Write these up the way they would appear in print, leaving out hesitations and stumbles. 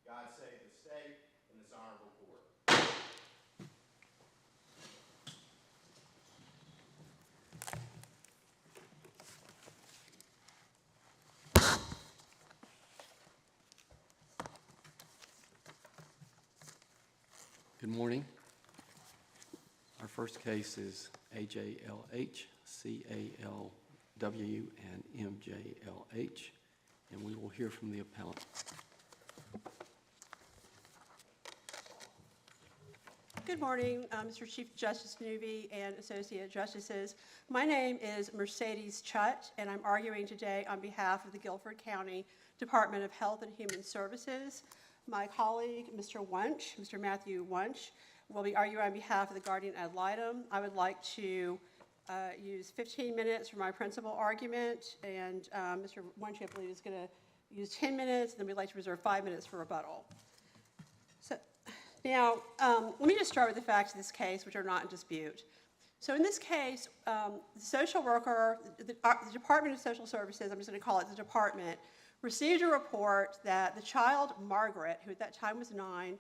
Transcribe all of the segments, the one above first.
God save the state and this honorable court. Good morning. Our first case is A.J.L.H, C.A.L.W, and M.J.L.H, and we will hear from the appellant. Good morning, Mr. Chief Justice Newby and Associate Justices. My name is Mercedes Chutt, and I'm arguing today on behalf of the Guilford County Department of Health and Human Services. My colleague, Mr. Wunsch, Mr. Matthew Wunsch, will be arguing on behalf of the guardian ad litem. I would like to use 15 minutes for my principal argument, and Mr. Wunsch, I believe, is going to use 10 minutes, and then we'd like to reserve 5 minutes for rebuttal. So, now, let me just start with the facts of this case, which are not in dispute. So in this case, the social worker, the Department of Social Services, I'm just going to call it the department, received a report that the child, Margaret, who at that time was 9,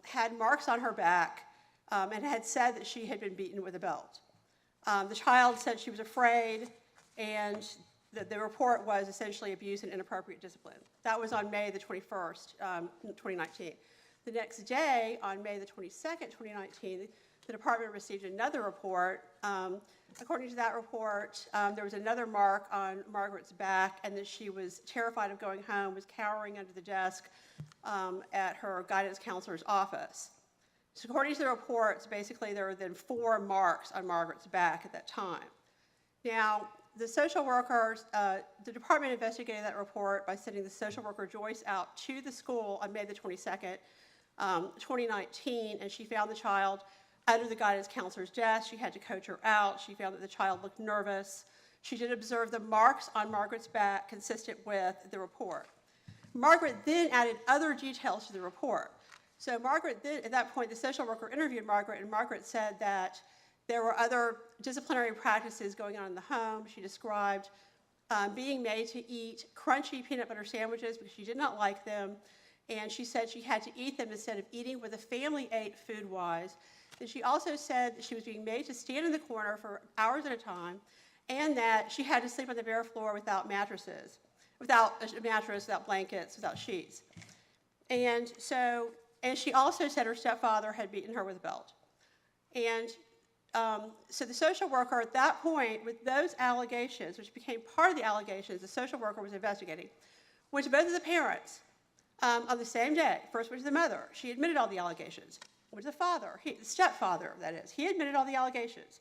had marks on her back and had said that she had been beaten with a belt. The child said she was afraid, and the report was essentially abuse and inappropriate discipline. That was on May the 21st, 2019. The next day, on May the 22nd, 2019, the department received another report. According to that report, there was another mark on Margaret's back, and that she was terrified of going home, was cowering under the desk at her guidance counselor's office. So according to the reports, basically there were then 4 marks on Margaret's back at that time. Now, the social workers, the department investigated that report by sending the social worker Joyce out to the school on May the 22nd, 2019, and she found the child under the guidance counselor's desk. She had to coach her out. She found that the child looked nervous. She did observe the marks on Margaret's back consistent with the report. Margaret then added other details to the report. So Margaret then, at that point, the social worker interviewed Margaret, and Margaret said that there were other disciplinary practices going on in the home. She described being made to eat crunchy peanut butter sandwiches because she did not like them, and she said she had to eat them instead of eating what the family ate food-wise. And she also said that she was being made to stand in the corner for hours at a time, and that she had to sleep on the bare floor without mattresses, without a mattress, without blankets, without sheets. And she also said her stepfather had beaten her with a belt. And so the social worker at that point, with those allegations, which became part of the allegations the social worker was investigating, went to both of the parents on the same day. First went to the mother. She admitted all the allegations. Went to the father, the stepfather, that is. He admitted all the allegations.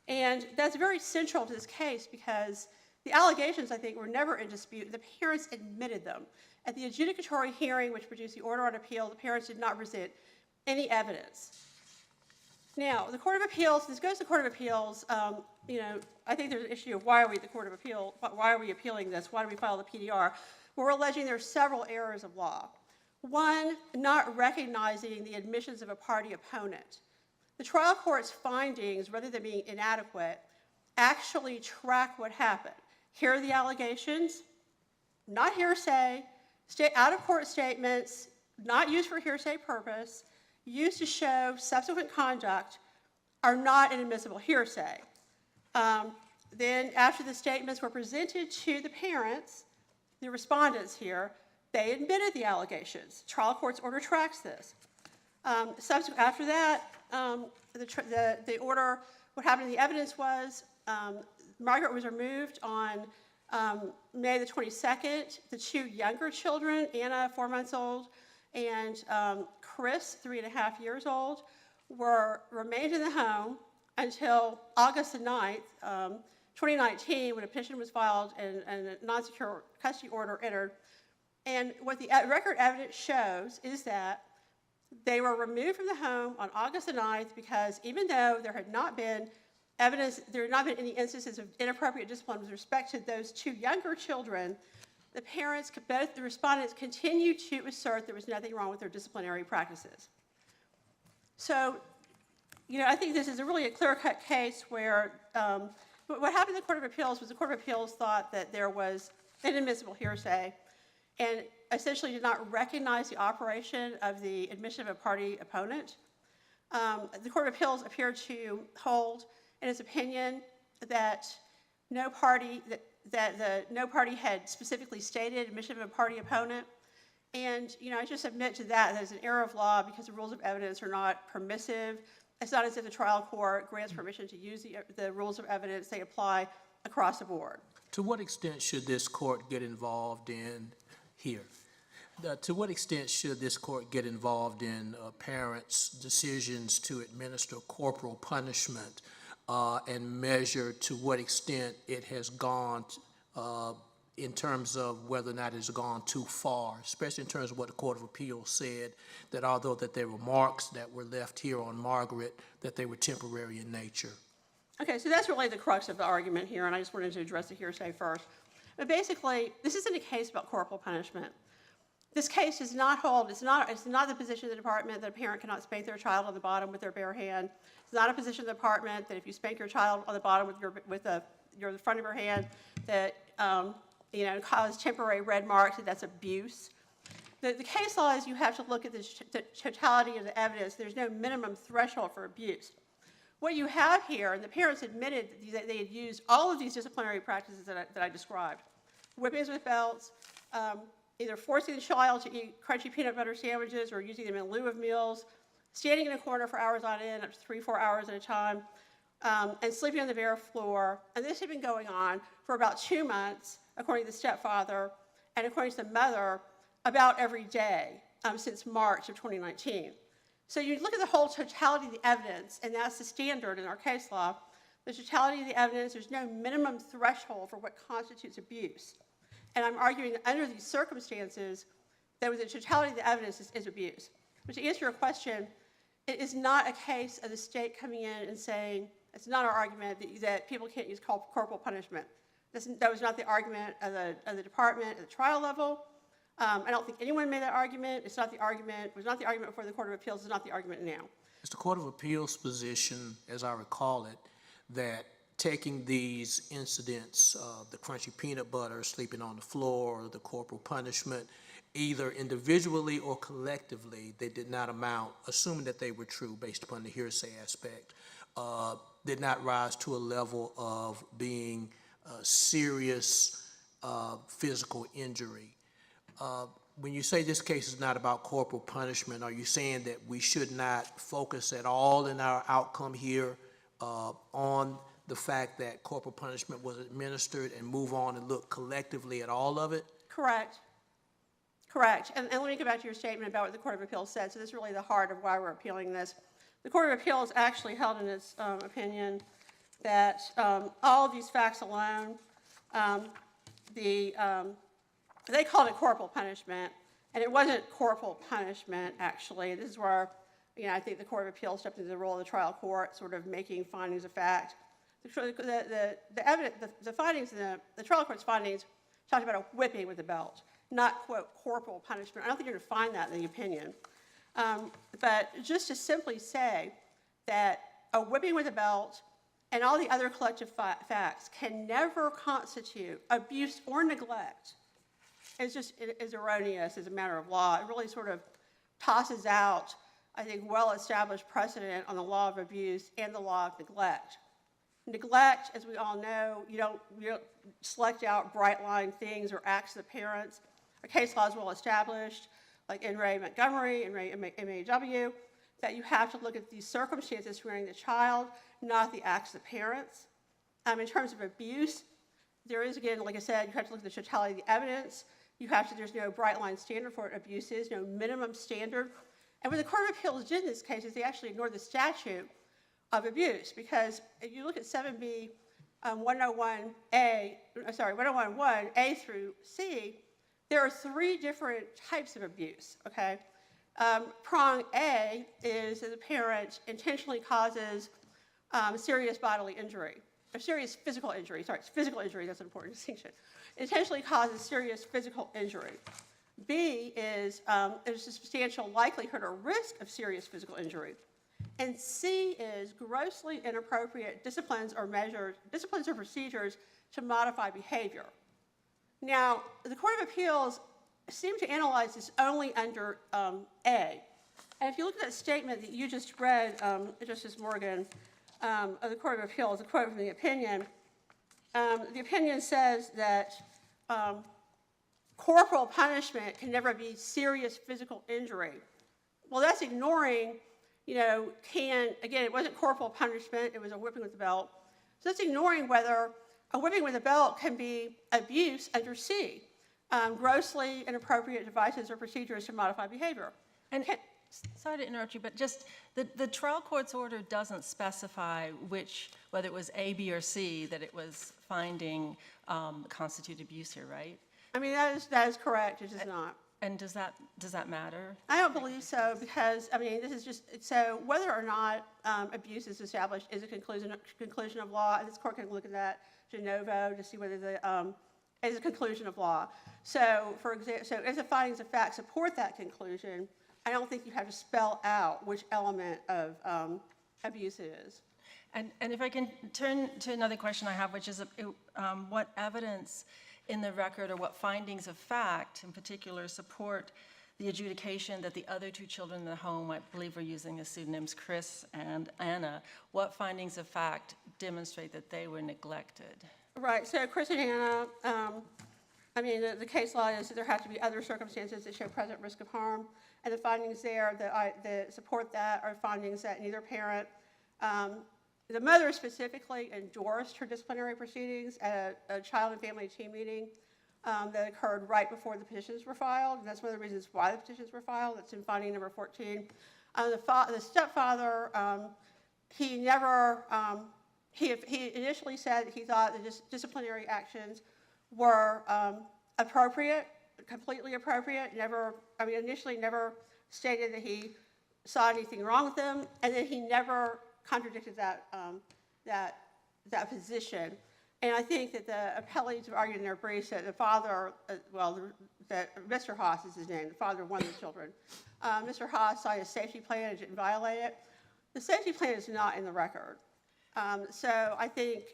And that's very central to this case because the allegations, I think, were never in dispute. The parents admitted them. At the adjudicatory hearing, which produced the order on appeal, the parents did not present any evidence. Now, the Court of Appeals, this goes to the Court of Appeals, I think there's an issue of why are we at the Court of Appeal, why are we appealing this, why do we file the PDR? We're alleging there are several errors of law. One, not recognizing the admissions of a party opponent. The trial court's findings, rather than being inadequate, actually track what happened. Here are the allegations, not hearsay, out-of-court statements, not used for hearsay purpose, used to show subsequent conduct, are not inadmissible hearsay. Then, after the statements were presented to the parents, the respondents here, they admitted the allegations. Trial court's order tracks this. After that, the order, what happened in the evidence was Margaret was removed on May the 22nd. The 2 younger children, Anna, 4 months old, and Chris, 3.5 years old, remained in the home until August the 9th, 2019, when a petition was filed and a non-secure custody order entered. And what the record evidence shows is that they were removed from the home on August the 9th because even though there had not been evidence, there had not been any instances of inappropriate discipline with respect to those 2 younger children, the parents, both the respondents, continued to assert there was nothing wrong with their disciplinary practices. So, I think this is really a clear-cut case where what happened in the Court of Appeals was the Court of Appeals thought that there was inadmissible hearsay, and essentially did not recognize the operation of the admission of a party opponent. The Court of Appeals appeared to hold, in its opinion, that no party had specifically stated admission of a party opponent. And, I just submit to that as an error of law because the rules of evidence are not permissive. It's not as if the trial court grants permission to use the rules of evidence. They apply across the board. To what extent should this court get involved in here? To what extent should this court get involved in parents' decisions to administer corporal punishment and measure to what extent it has gone in terms of whether or not it's gone too far, especially in terms of what the Court of Appeals said, that although that there were marks that were left here on Margaret, that they were temporary in nature? Okay, so that's really the crux of the argument here, and I just wanted to address the hearsay first. But basically, this isn't a case about corporal punishment. This case does not hold, it's not the position of the department that a parent cannot spank their child on the bottom with their bare hand. It's not a position of the department that if you spank your child on the bottom with the front of your hand, that cause temporary red marks, that's abuse. The case law is you have to look at the totality of the evidence. There's no minimum threshold for abuse. What you have here, and the parents admitted that they had used all of these disciplinary practices that I described. Whippings with belts, either forcing the child to eat crunchy peanut butter sandwiches or using them in lieu of meals, standing in a corner for hours on end, up to 3-4 hours at a time, and sleeping on the bare floor. And this had been going on for about 2 months, according to the stepfather, and according to the mother, about every day since March of 2019. So you look at the whole totality of the evidence, and that's the standard in our case law. The totality of the evidence, there's no minimum threshold for what constitutes abuse. And I'm arguing that under these circumstances, that with the totality of the evidence is abuse. But to answer your question, it is not a case of the state coming in and saying, it's not our argument that people can't use corporal punishment. That was not the argument of the department at the trial level. I don't think anyone made that argument. It was not the argument before the Court of Appeals. It's not the argument now. It's the Court of Appeals' position, as I recall it, that taking these incidents, the crunchy peanut butter, sleeping on the floor, or the corporal punishment, either individually or collectively, they did not amount, assuming that they were true based upon the hearsay aspect, did not rise to a level of being serious physical injury. When you say this case is not about corporal punishment, are you saying that we should not focus at all in our outcome here on the fact that corporal punishment was administered and move on and look collectively at all of it? Correct. Correct. And let me go back to your statement about what the Court of Appeals said. So this is really the heart of why we're appealing this. The Court of Appeals actually held in its opinion that all of these facts alone, they called it corporal punishment, and it wasn't corporal punishment, actually. This is where, I think the Court of Appeals stepped into the role of the trial court, sort of making findings of fact. The evidence, the findings, the trial court's findings talked about a whipping with a belt, not, quote, corporal punishment. I don't think you're going to find that in the opinion. But just to simply say that a whipping with a belt and all the other collective facts can never constitute abuse or neglect is erroneous as a matter of law. It really sort of tosses out, I think, well-established precedent on the law of abuse and the law of neglect. Neglect, as we all know, you don't select out bright-line things or acts of the parents. Our case law is well-established, like in Ray Montgomery and Ray M.J.L.H, that you have to look at the circumstances surrounding the child, not the acts of the parents. In terms of abuse, there is, again, like I said, you have to look at the totality of the evidence. There's no bright-line standard for what abuse is, no minimum standard. And what the Court of Appeals did in this case is they actually ignored the statute of abuse, because if you look at 7B 101A through C, there are 3 different types of abuse, okay? Prong A is that the parent intentionally causes serious bodily injury, or serious physical injury. Sorry, it's physical injury, that's an important distinction. Intentionally causes serious physical injury. B is there's a substantial likelihood or risk of serious physical injury. And C is grossly inappropriate disciplines or procedures to modify behavior. Now, the Court of Appeals seem to analyze this only under A. And if you look at that statement that you just read, Justice Morgan, of the Court of Appeals, a quote from the opinion says that corporal punishment can never be serious physical injury. Well, that's ignoring, again, it wasn't corporal punishment, it was a whipping with a belt. So that's ignoring whether a whipping with a belt can be abuse under C, grossly inappropriate devices or procedures to modify behavior. And sorry to interrupt you, but just the trial court's order doesn't specify whether it was A, B, or C that it was finding constitute abuse here, right? I mean, that is correct. It does not. And does that matter? I don't believe so because, I mean, this is just, so whether or not abuse is established is a conclusion of law, and this court can look at that de novo to see whether the is a conclusion of law. So, for example, so if the findings of fact support that conclusion, I don't think you have to spell out which element of abuse it is. And if I can turn to another question I have, which is what evidence in the record or what findings of fact in particular support the adjudication that the other two children in the home, I believe we're using the pseudonyms Chris and Anna, what findings of fact demonstrate that they were neglected? Right, so Chris and Anna, I mean, the case law is that there have to be other circumstances that show present risk of harm, and the findings there that support that are findings that neither parent, the mother specifically endorsed her disciplinary proceedings at a child and family team meeting that occurred right before the petitions were filed, and that's one of the reasons why the petitions were filed. That's in finding number 14. The stepfather, he never, he initially said that he thought the disciplinary actions were appropriate, completely appropriate, initially never stated that he saw anything wrong with them, and then he never contradicted that position. And I think that the appellees have argued in their briefs that the father, that Mr. Haas is his name, the father of one of the children. Mr. Haas signed a safety plan and didn't violate it. The safety plan is not in the record. So I think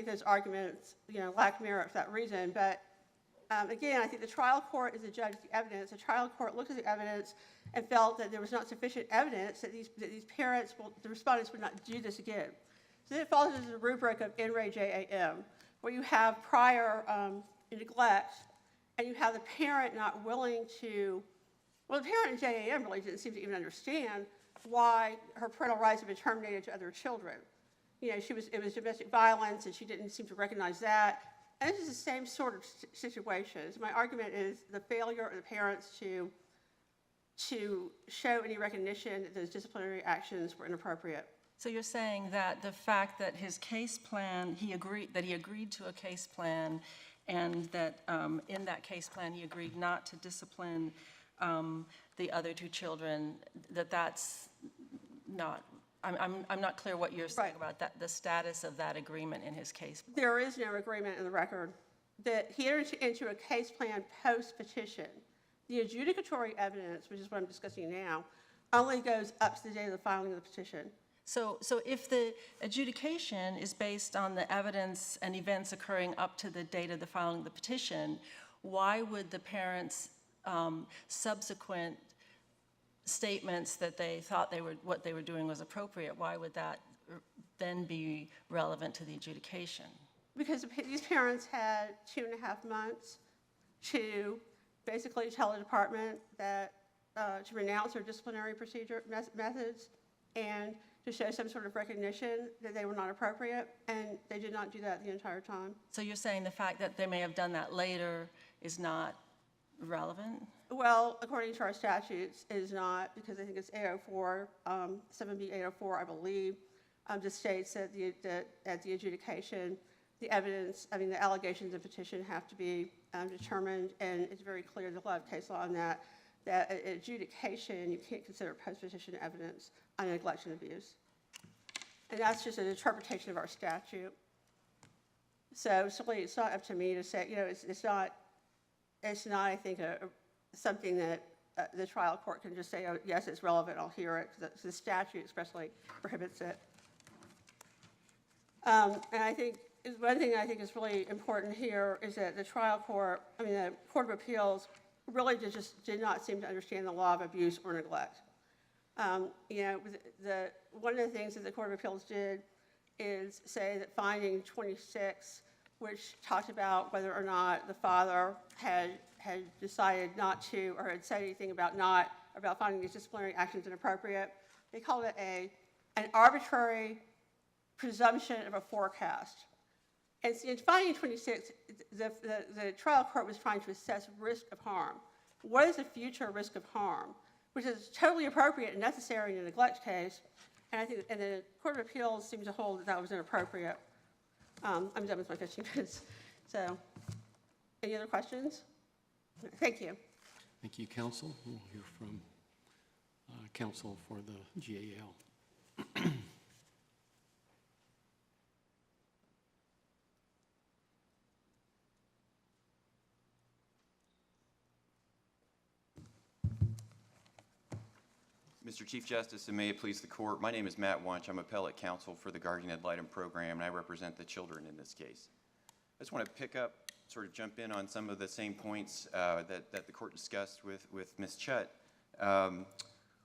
those arguments, lack merit for that reason. But again, I think the trial court is a judge of the evidence. The trial court looked at the evidence and felt that there was not sufficient evidence that these parents, the respondents, would not do this again. So then it falls into the rubric of J.A.L.H, where you have prior neglect, and you have the parent not willing to. Well, the parent in J.A.L.H really didn't seem to even understand why her parental rights had been terminated to other children. It was domestic violence, and she didn't seem to recognize that. And this is the same sort of situation. So my argument is the failure of the parents to show any recognition that those disciplinary actions were inappropriate. So you're saying that the fact that his case plan, he agreed to a case plan, and that in that case plan he agreed not to discipline the other two children, that's not. I'm not clear what you're saying about that, the status of that agreement in his case. There is no agreement in the record that he entered into a case plan post-petition. The adjudicatory evidence, which is what I'm discussing now, only goes up to the date of the filing of the petition. So if the adjudication is based on the evidence and events occurring up to the date of the filing of the petition, why would the parents' subsequent statements that they thought what they were doing was appropriate, why would that then be relevant to the adjudication? Because these parents had 2.5 months to basically tell the department that to renounce their disciplinary procedure methods and to show some sort of recognition that they were not appropriate, and they did not do that the entire time. So you're saying the fact that they may have done that later is not relevant? Well, according to our statutes, it is not, because I think it's 804, 7B 804, I believe, just states that at the adjudication, the evidence, the allegations of petition have to be determined, and it's very clear, there's a lot of case law on that adjudication, you can't consider post-petition evidence on neglect and abuse. And that's just an interpretation of our statute. So simply, it's not up to me to say, it's not, I think, something that the trial court can just say, oh, yes, it's relevant, I'll hear it, because the statute expressly prohibits it. And I think one thing I think is really important here is that the trial court, the Court of Appeals really just did not seem to understand the law of abuse or neglect. You know, one of the things that the Court of Appeals did is say that finding 26, which talked about whether or not the father had decided not to, or had said anything about finding these disciplinary actions inappropriate, they called it an arbitrary presumption of a forecast. And in finding 26, the trial court was trying to assess risk of harm. What is the future risk of harm? Which is totally appropriate and necessary in a neglect case, and I think, and the Court of Appeals seemed to hold that that was inappropriate. I'm done with my 15 minutes. So, any other questions? Thank you. Thank you, counsel. We'll hear from counsel for the GAL. Mr. Chief Justice, and may it please the court, my name is Matt Wunsch. I'm appellate counsel for the Guardian Ad Litem program, and I represent the children in this case. I just want to pick up, sort of jump in on some of the same points that the court discussed with Ms. Chutt.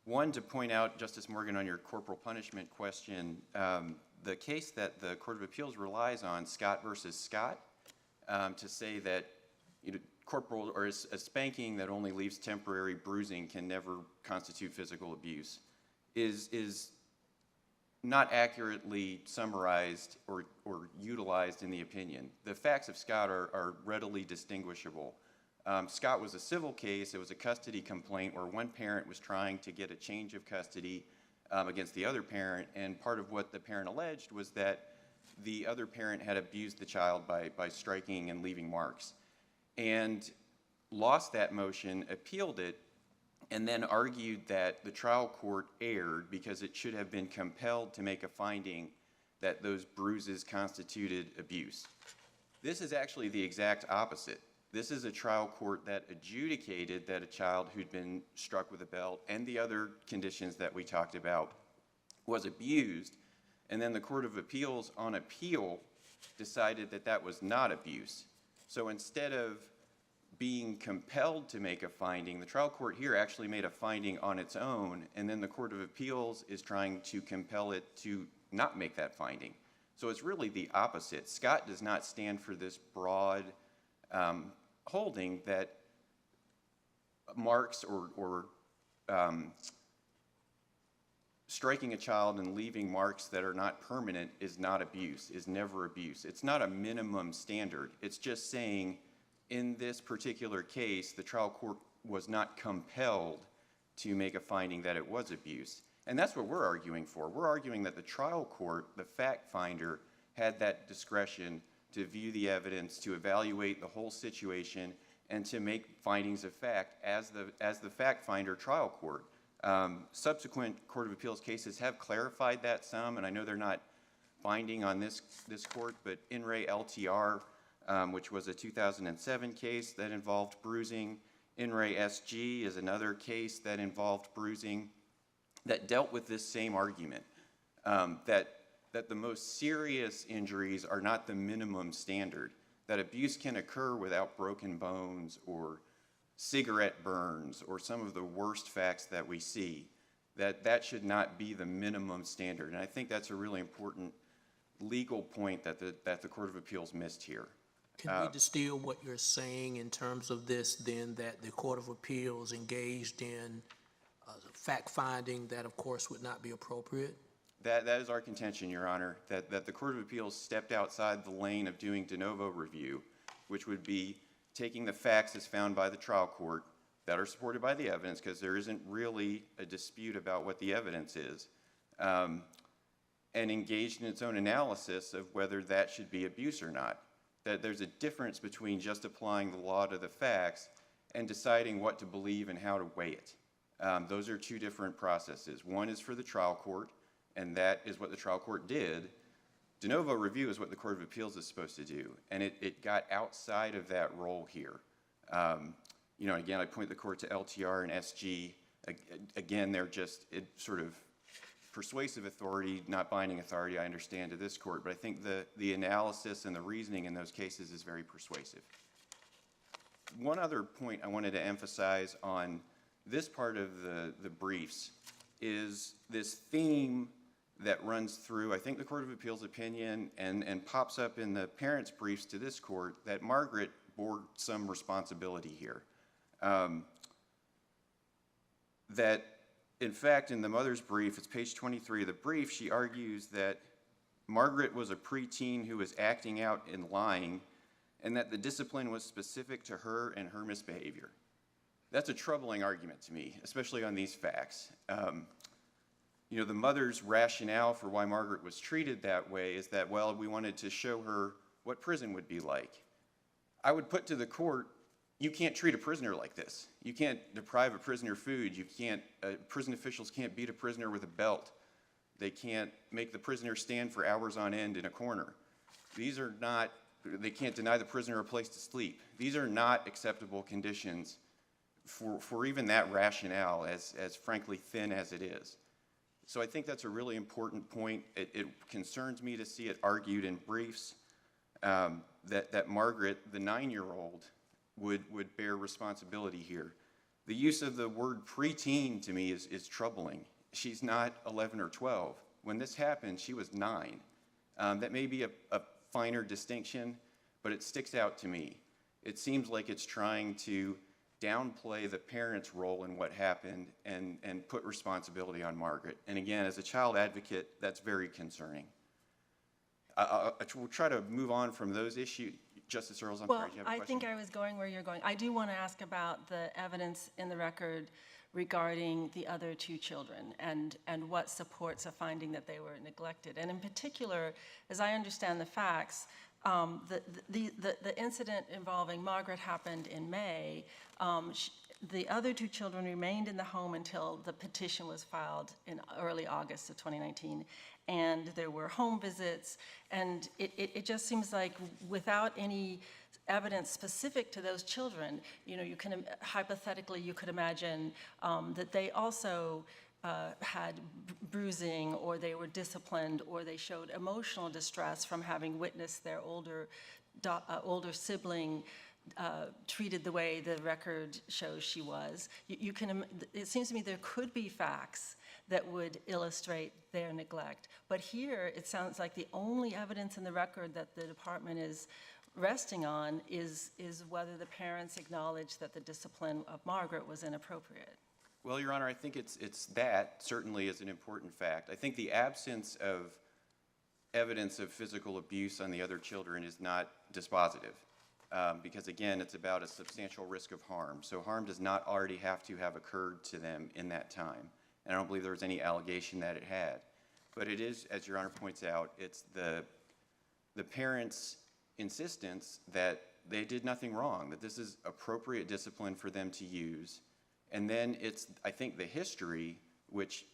One, to point out, Justice Morgan, on your corporal punishment question, the case that the Court of Appeals relies on, Scott versus Scott, to say that corporal or a spanking that only leaves temporary bruising can never constitute physical abuse is not accurately summarized or utilized in the opinion. The facts of Scott are readily distinguishable. Scott was a civil case. It was a custody complaint where one parent was trying to get a change of custody against the other parent, and part of what the parent alleged was that the other parent had abused the child by striking and leaving marks, and lost that motion, appealed it, and then argued that the trial court erred because it should have been compelled to make a finding that those bruises constituted abuse. This is actually the exact opposite. This is a trial court that adjudicated that a child who'd been struck with a belt and the other conditions that we talked about was abused, and then the Court of Appeals on appeal decided that that was not abuse. So instead of being compelled to make a finding, the trial court here actually made a finding on its own, and then the Court of Appeals is trying to compel it to not make that finding. So it's really the opposite. Scott does not stand for this broad holding that marks or striking a child and leaving marks that are not permanent is not abuse, is never abuse. It's not a minimum standard. It's just saying in this particular case, the trial court was not compelled to make a finding that it was abuse. And that's what we're arguing for. We're arguing that the trial court, the fact finder, had that discretion to view the evidence, to evaluate the whole situation, and to make findings of fact as the fact finder trial court. Subsequent Court of Appeals cases have clarified that some, and I know they're not binding on this court, but in re LTR, which was a 2007 case that involved bruising. In re SG is another case that involved bruising that dealt with this same argument, that the most serious injuries are not the minimum standard, that abuse can occur without broken bones or cigarette burns or some of the worst facts that we see, that should not be the minimum standard. And I think that's a really important legal point that the Court of Appeals missed here. Can we distill what you're saying in terms of this, then, that the Court of Appeals engaged in fact-finding that, of course, would not be appropriate? That is our contention, Your Honor, that the Court of Appeals stepped outside the lane of doing de novo review, which would be taking the facts as found by the trial court that are supported by the evidence, because there isn't really a dispute about what the evidence is, and engaged in its own analysis of whether that should be abuse or not. That there's a difference between just applying the law to the facts and deciding what to believe and how to weigh it. Those are two different processes. One is for the trial court, and that is what the trial court did. De novo review is what the Court of Appeals is supposed to do, and it got outside of that role here. Again, I point the court to LTR and SG. Again, they're just sort of persuasive authority, not binding authority, I understand, to this court, but I think the analysis and the reasoning in those cases is very persuasive. One other point I wanted to emphasize on this part of the briefs is this theme that runs through, I think, the Court of Appeals opinion and pops up in the parents' briefs to this court, that Margaret bore some responsibility here. That, in fact, in the mother's brief, it's page 23 of the brief, she argues that Margaret was a preteen who was acting out and lying, and that the discipline was specific to her and her misbehavior. That's a troubling argument to me, especially on these facts. You know, the mother's rationale for why Margaret was treated that way is that, well, we wanted to show her what prison would be like. I would put to the court, you can't treat a prisoner like this. You can't deprive a prisoner food. You can't, prison officials can't beat a prisoner with a belt. They can't make the prisoner stand for hours on end in a corner. These are not, they can't deny the prisoner a place to sleep. These are not acceptable conditions for even that rationale, as frankly thin as it is. So I think that's a really important point. It concerns me to see it argued in briefs that Margaret, the 9-year-old, would bear responsibility here. The use of the word preteen to me is troubling. She's not 11 or 12. When this happened, she was 9. That may be a finer distinction, but it sticks out to me. It seems like it's trying to downplay the parent's role in what happened and put responsibility on Margaret. And again, as a child advocate, that's very concerning. We'll try to move on from those issues. Justice Earls, I'm sorry, do you have a question? I think I was going where you're going. I do want to ask about the evidence in the record regarding the other 2 children and what supports a finding that they were neglected. And in particular, as I understand the facts, the incident involving Margaret happened in May. The other 2 children remained in the home until the petition was filed in early August of 2019. And there were home visits, and it just seems like without any evidence specific to those children, you know, hypothetically you could imagine that they also had bruising, or they were disciplined, or they showed emotional distress from having witnessed their older sibling treated the way the record shows she was. It seems to me there could be facts that would illustrate their neglect. But here, it sounds like the only evidence in the record that the department is resting on is whether the parents acknowledge that the discipline of Margaret was inappropriate. Well, Your Honor, I think it's that certainly is an important fact. I think the absence of evidence of physical abuse on the other children is not dispositive. Because again, it's about a substantial risk of harm. So harm does not already have to have occurred to them in that time. And I don't believe there was any allegation that it had. But it is, as Your Honor points out, it's the parents' insistence that they did nothing wrong, that this is appropriate discipline for them to use. And then it's, I think, the history, which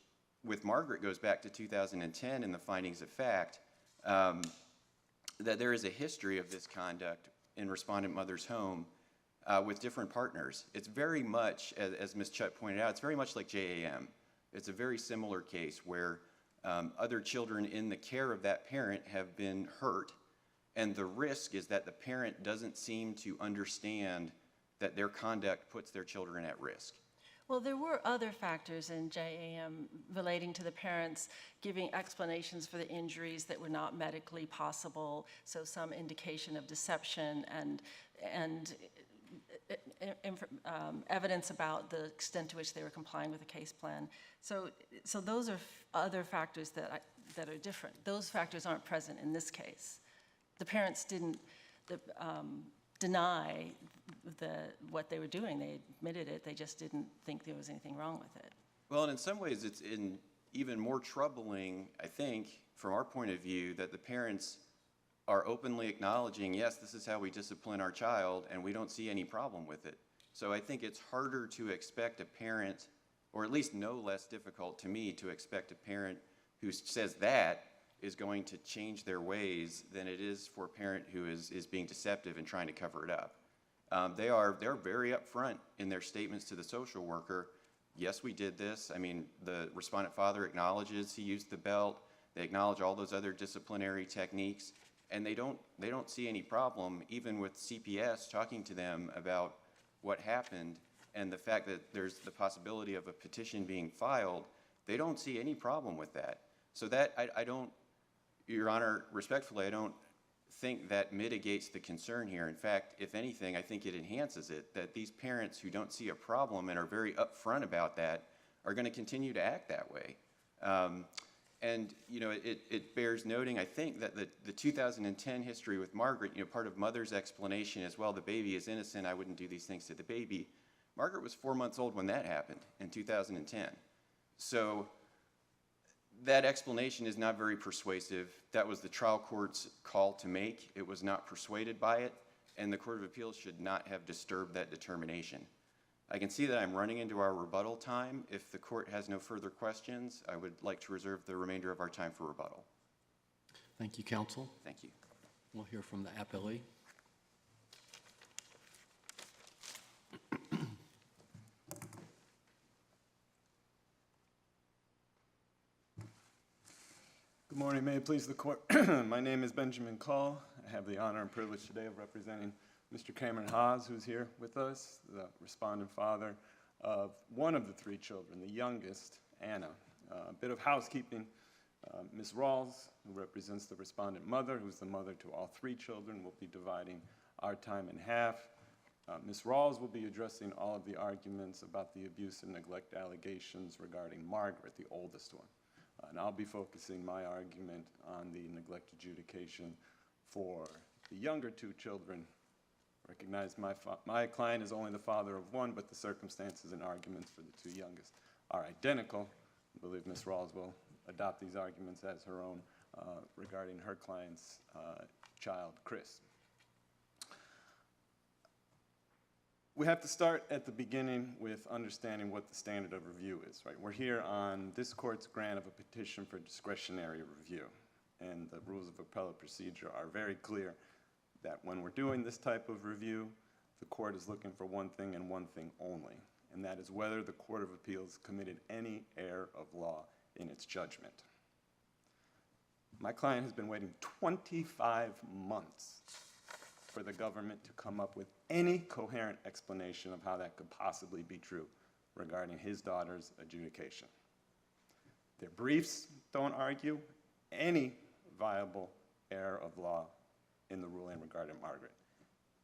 with Margaret goes back to 2010 in the findings of fact, that there is a history of this conduct in respondent mother's home with different partners. It's very much, as Ms. Chutt pointed out, it's very much like JAM. It's a very similar case where other children in the care of that parent have been hurt, and the risk is that the parent doesn't seem to understand that their conduct puts their children at risk. Well, there were other factors in JAM relating to the parents giving explanations for the injuries that were not medically possible, so some indication of deception and evidence about the extent to which they were complying with the case plan. So those are other factors that are different. Those factors aren't present in this case. The parents didn't deny what they were doing. They admitted it. They just didn't think there was anything wrong with it. Well, and in some ways, it's even more troubling, I think, from our point of view, that the parents are openly acknowledging, yes, this is how we discipline our child, and we don't see any problem with it. So I think it's harder to expect a parent, or at least no less difficult to me, to expect a parent who says that is going to change their ways than it is for a parent who is being deceptive and trying to cover it up. They're very upfront in their statements to the social worker. Yes, we did this. I mean, the respondent father acknowledges he used the belt. They acknowledge all those other disciplinary techniques, and they don't see any problem, even with CPS talking to them about what happened and the fact that there's the possibility of a petition being filed, they don't see any problem with that. So that, I don't, Your Honor, respectfully, I don't think that mitigates the concern here. In fact, if anything, I think it enhances it, that these parents who don't see a problem and are very upfront about that are going to continue to act that way. And, you know, it bears noting, I think, that the 2010 history with Margaret, you know, part of mother's explanation is, well, the baby is innocent, I wouldn't do these things to the baby. Margaret was 4 months old when that happened in 2010. So that explanation is not very persuasive. That was the trial court's call to make. It was not persuaded by it, and the Court of Appeals should not have disturbed that determination. I can see that I'm running into our rebuttal time. If the court has no further questions, I would like to reserve the remainder of our time for rebuttal. Thank you, counsel. Thank you. We'll hear from the appellee. Good morning, may it please the court. My name is Benjamin Call. I have the honor and privilege today of representing Mr. Cameron Haas, who's here with us, the respondent father of one of the 3 children, the youngest, Anna. A bit of housekeeping. Ms. Rawls, who represents the respondent mother, who's the mother to all 3 children, will be dividing our time in half. Ms. Rawls will be addressing all of the arguments about the abuse and neglect allegations regarding Margaret, the oldest one. And I'll be focusing my argument on the neglect adjudication for the younger 2 children. Recognize my client is only the father of one, but the circumstances and arguments for the 2 youngest are identical. I believe Ms. Rawls will adopt these arguments as her own regarding her client's child, Chris. We have to start at the beginning with understanding what the standard of review is, right? We're here on this court's grant of a petition for discretionary review, and the rules of appellate procedure are very clear that when we're doing this type of review, the court is looking for one thing and one thing only, and that is whether the Court of Appeals committed any error of law in its judgment. My client has been waiting 25 months for the government to come up with any coherent explanation of how that could possibly be true regarding his daughter's adjudication. Their briefs don't argue any viable error of law in the ruling regarding Margaret.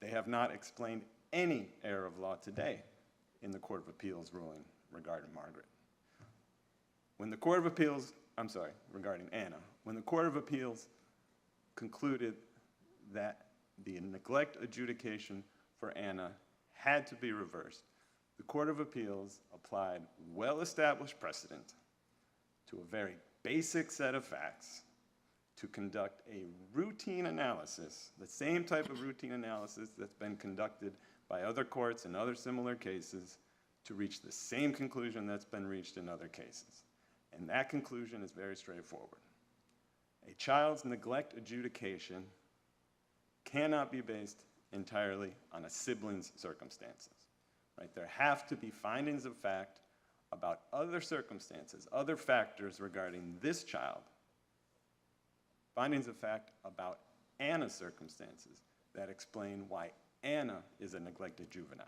They have not explained any error of law today in the Court of Appeals ruling regarding Margaret. When the Court of Appeals, regarding Anna, when the Court of Appeals concluded that the neglect adjudication for Anna had to be reversed, the Court of Appeals applied well-established precedent to a very basic set of facts to conduct a routine analysis, the same type of routine analysis that's been conducted by other courts in other similar cases, to reach the same conclusion that's been reached in other cases. And that conclusion is very straightforward. A child's neglect adjudication cannot be based entirely on a sibling's circumstances, right? There have to be findings of fact about other circumstances, other factors regarding this child, findings of fact about Anna's circumstances that explain why Anna is a neglected juvenile.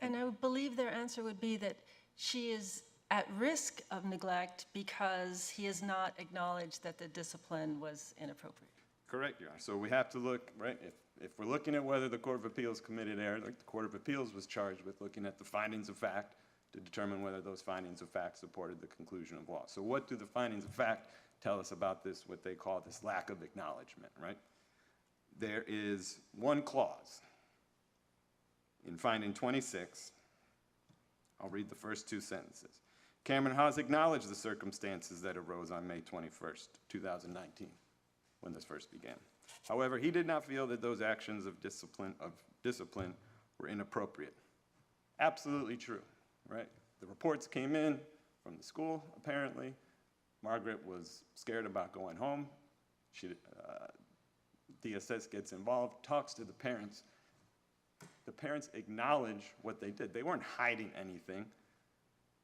And I would believe their answer would be that she is at risk of neglect because he has not acknowledged that the discipline was inappropriate. Correct, Your Honor. So we have to look, right, if we're looking at whether the Court of Appeals committed error, like the Court of Appeals was charged with looking at the findings of fact to determine whether those findings of fact supported the conclusion of law. So what do the findings of fact tell us about this, what they call this lack of acknowledgement, right? There is one clause in finding 26. I'll read the first 2 sentences. Cameron Haas acknowledged the circumstances that arose on May 21st, 2019, when this first began. However, he did not feel that those actions of discipline were inappropriate. Absolutely true, right? The reports came in from the school, apparently. Margaret was scared about going home. DSS gets involved, talks to the parents. The parents acknowledge what they did. They weren't hiding anything.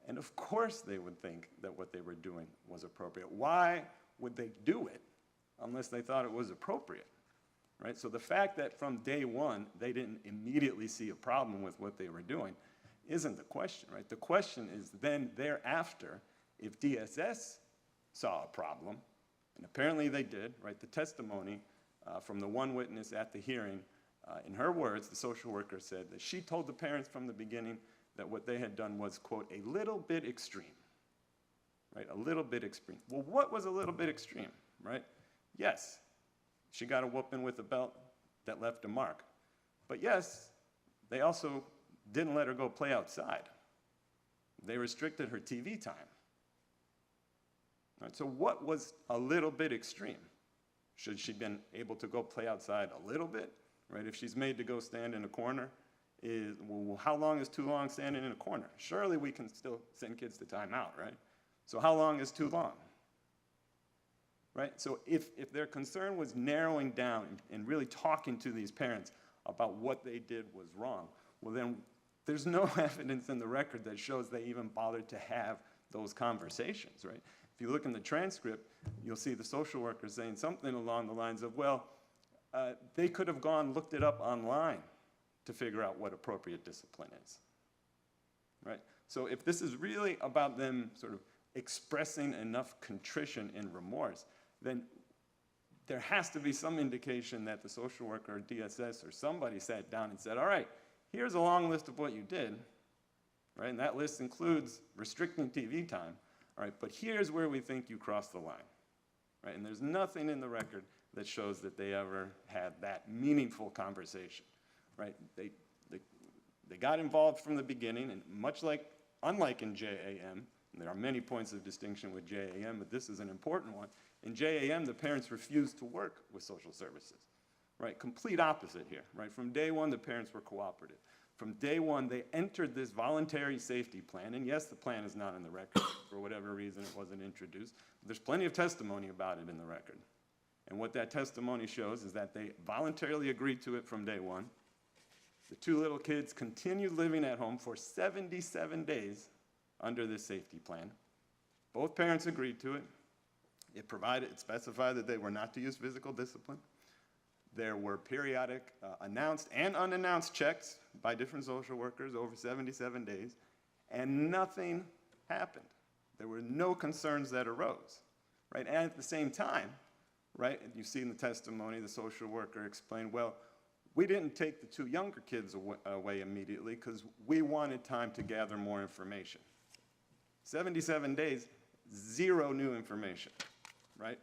And of course they would think that what they were doing was appropriate. Why would they do it unless they thought it was appropriate, right? So the fact that from day one, they didn't immediately see a problem with what they were doing isn't the question, right? The question is then thereafter, if DSS saw a problem, and apparently they did, right? The testimony from the one witness at the hearing, in her words, the social worker said that she told the parents from the beginning that what they had done was, quote, a little bit extreme, right? A little bit extreme. Well, what was a little bit extreme, right? Yes, she got a whooping with a belt that left a mark. But yes, they also didn't let her go play outside. They restricted her TV time. Right, so what was a little bit extreme? Should she been able to go play outside a little bit? Right, if she's made to go stand in a corner, well, how long is too long standing in a corner? Surely we can still send kids to timeout, right? So how long is too long? Right, so if their concern was narrowing down and really talking to these parents about what they did was wrong, well then there's no evidence in the record that shows they even bothered to have those conversations, right? If you look in the transcript, you'll see the social worker saying something along the lines of, well, they could have looked it up online to figure out what appropriate discipline is, right? So if this is really about them sort of expressing enough contrition and remorse, then there has to be some indication that the social worker or DSS or somebody sat down and said, all right, here's a long list of what you did, right? And that list includes restricting TV time, all right? But here's where we think you crossed the line, right? And there's nothing in the record that shows that they ever had that meaningful conversation, right? They got involved from the beginning, and unlike in JAM, and there are many points of distinction with JAM, but this is an important one. In JAM, the parents refused to work with social services, right? Complete opposite here, right? From day one, the parents were cooperative. From day one, they entered this voluntary safety plan, and yes, the plan is not in the record. For whatever reason, it wasn't introduced. There's plenty of testimony about it in the record. And what that testimony shows is that they voluntarily agreed to it from day one. The two little kids continued living at home for 77 days under this safety plan. Both parents agreed to it. It specified that they were not to use physical discipline. There were periodic announced and unannounced checks by different social workers over 77 days, and nothing happened. There were no concerns that arose, right? And at the same time, right, you see in the testimony, the social worker explained, well, we didn't take the two younger kids away immediately because we wanted time to gather more information. 77 days, zero new information, right?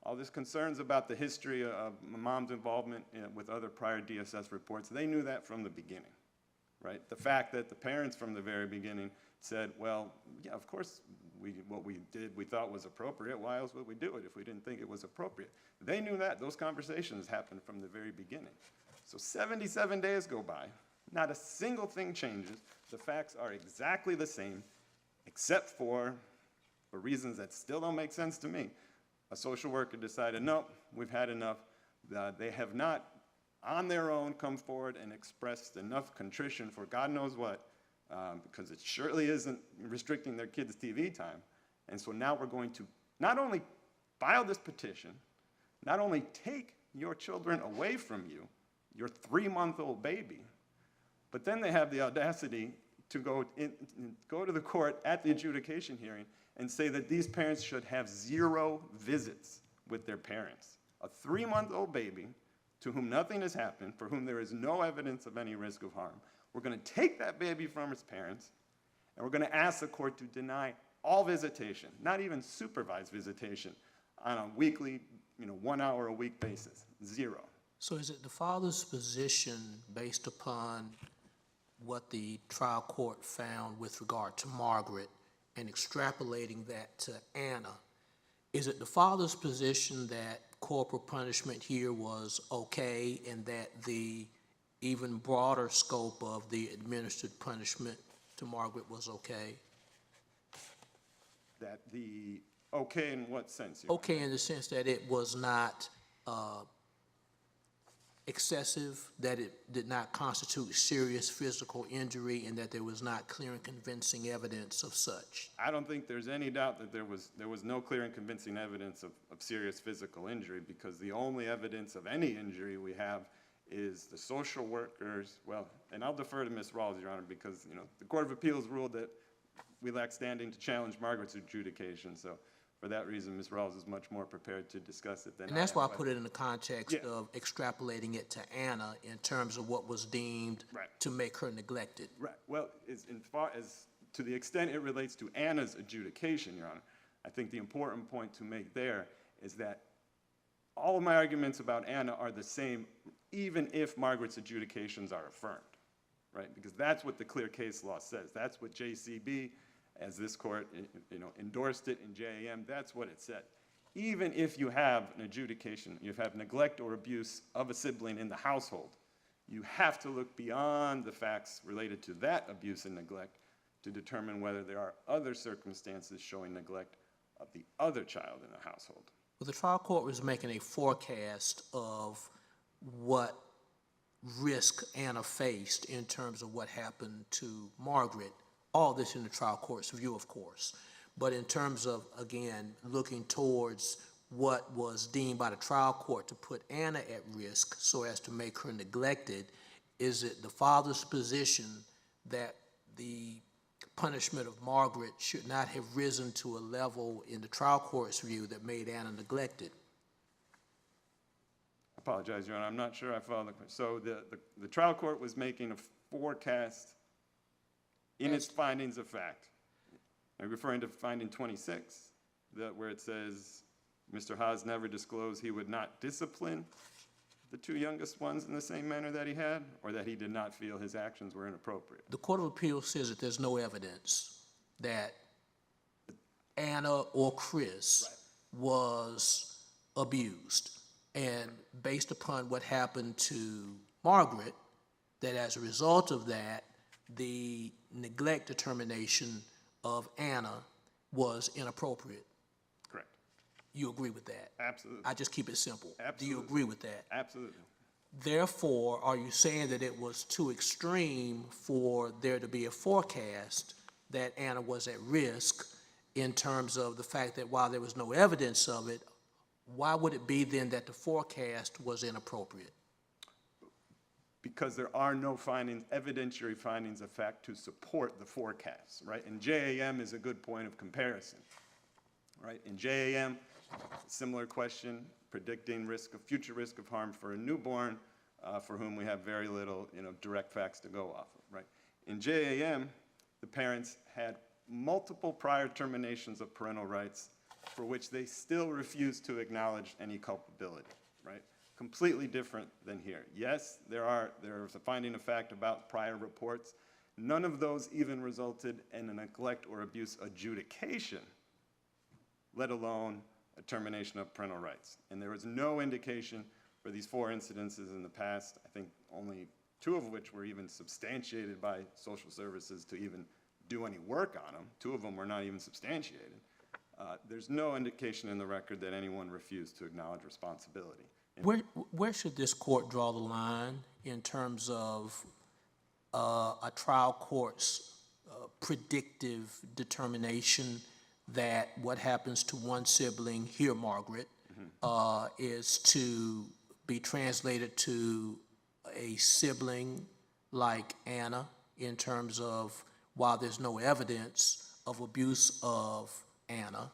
All these concerns about the history of mom's involvement with other prior DSS reports, they knew that from the beginning, right? The fact that the parents from the very beginning said, well, yeah, of course, what we did we thought was appropriate. Why else would we do it if we didn't think it was appropriate? They knew that. Those conversations happened from the very beginning. So 77 days go by. Not a single thing changes. The facts are exactly the same, except for reasons that still don't make sense to me. A social worker decided, no, we've had enough. They have not, on their own, come forward and expressed enough contrition for God knows what, because it surely isn't restricting their kids' TV time. And so now we're going to not only file this petition, not only take your children away from you, your 3-month-old baby, but then they have the audacity to go to the court at the adjudication hearing and say that these parents should have 0 visits with their parents. A 3-month-old baby to whom nothing has happened, for whom there is no evidence of any risk of harm. We're going to take that baby from its parents, and we're going to ask the court to deny all visitation, not even supervised visitation, on a weekly, 1 hour a week basis. 0. So is it the father's position, based upon what the trial court found with regard to Margaret and extrapolating that to Anna, is it the father's position that corporal punishment here was okay and that the even broader scope of the administered punishment to Margaret was okay? That the okay in what sense? Okay in the sense that it was not excessive, that it did not constitute serious physical injury, and that there was not clear and convincing evidence of such? I don't think there's any doubt that there was no clear and convincing evidence of serious physical injury, because the only evidence of any injury we have is the social workers, well, and I'll defer to Ms. Rawls, Your Honor, because, you know, the Court of Appeals ruled that we lack standing to challenge Margaret's adjudication, so for that reason, Ms. Rawls is much more prepared to discuss it than I am. And that's why I but- put it in the context Yeah. of extrapolating it to Anna in terms of what was deemed Right. to make her neglected. Right, well, to the extent it relates to Anna's adjudication, Your Honor, I think the important point to make there is that all of my arguments about Anna are the same, even if Margaret's adjudications are affirmed, right? Because that's what the clear case law says. That's what JCB, as this court, you know, endorsed it in JAM, that's what it said. Even if you have an adjudication, you have neglect or abuse of a sibling in the household, you have to look beyond the facts related to that abuse and neglect to determine whether there are other circumstances showing neglect of the other child in the household. Well, the trial court was making a forecast of what risk Anna faced in terms of what happened to Margaret. All this in the trial court's view, of course. But in terms of, again, looking towards what was deemed by the trial court to put Anna at risk so as to make her neglected, is it the father's position that the punishment of Margaret should not have risen to a level in the trial court's view that made Anna neglected? I apologize, Your Honor, I'm not sure I followed the question. So the trial court was making a forecast in its findings of fact. I'm referring to finding 26, where it says Mr. Haas never disclosed he would not discipline the two youngest ones in the same manner that he had, or that he did not feel his actions were inappropriate. The Court of Appeals says that there's no evidence that Anna or Chris was abused. And based upon what happened to Margaret, that as a result of that, the neglect determination of Anna was inappropriate. Correct. You agree with that? Absolutely. I just keep it simple. Do Absolutely. you agree with that? Absolutely. Therefore, are you saying that it was too extreme for there to be a forecast that Anna was at risk in terms of the fact that while there was no evidence of it, why would it be then that the forecast was inappropriate? Because there are no findings, evidentiary findings of fact to support the forecasts, right? And JAM is a good point of comparison, right? In JAM, similar question, predicting future risk of harm for a newborn for whom we have very little, direct facts to go off of, right? In JAM, the parents had multiple prior terminations of parental rights for which they still refused to acknowledge any culpability, right? Completely different than here. Yes, there's a finding of fact about prior reports. None of those even resulted in a neglect or abuse adjudication, let alone a termination of parental rights. And there was no indication for these 4 incidences in the past, I think only 2 of which were even substantiated by social services to even do any work on them. 2 of them were not even substantiated. There's no indication in the record that anyone refused to acknowledge responsibility. Where should this court draw the line in terms of a trial court's predictive determination that what happens to one sibling, here Margaret, is to be translated to a sibling like Anna in terms of while there's no evidence of abuse of Anna,